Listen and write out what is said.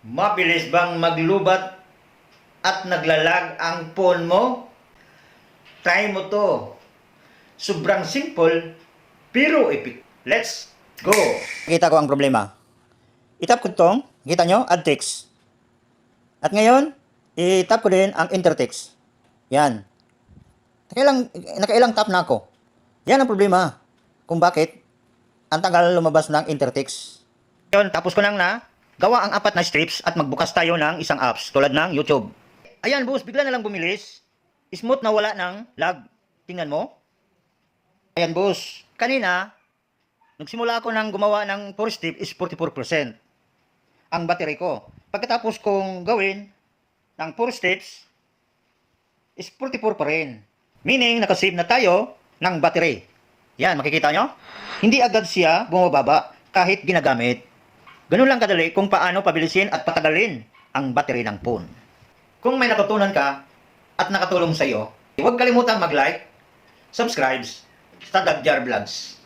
Mabilis bang maglubat at naglalag ang phone mo? Try mo to. Sobrang simple, pero epic. Let's go! Kita ko ang problema. Itap ko itong, kita nyo, add text. At ngayon, itap ko din ang enter text. Yan. Nakailang tap na ako. Yan ang problema. Kung bakit ang tagal lumabas ng enter text. Ngayon, tapos ko nang na gawa ang 4 na strips at magbukas tayo ng isang apps tulad ng YouTube. Ayan boss, bigla na lang bumilis. Smooth na wala ng lag. Tingnan mo. Ayan boss, kanina, nagsimula ako ng gumawa ng 4 step is 44% ang battery ko. Pagkatapos kong gawin ng 4 steps is 44 pa rin. Meaning, nakasave na tayo ng battery. Yan, makikita nyo? Hindi agad siya bumababa kahit ginagamit. Ganun lang kadali kung paano pabilisin at patagalin ang battery ng phone. Kung may natutunan ka at nakatulong sa iyo, huwag kalimutang mag-like, subscribe sa Dagjar Vlogs.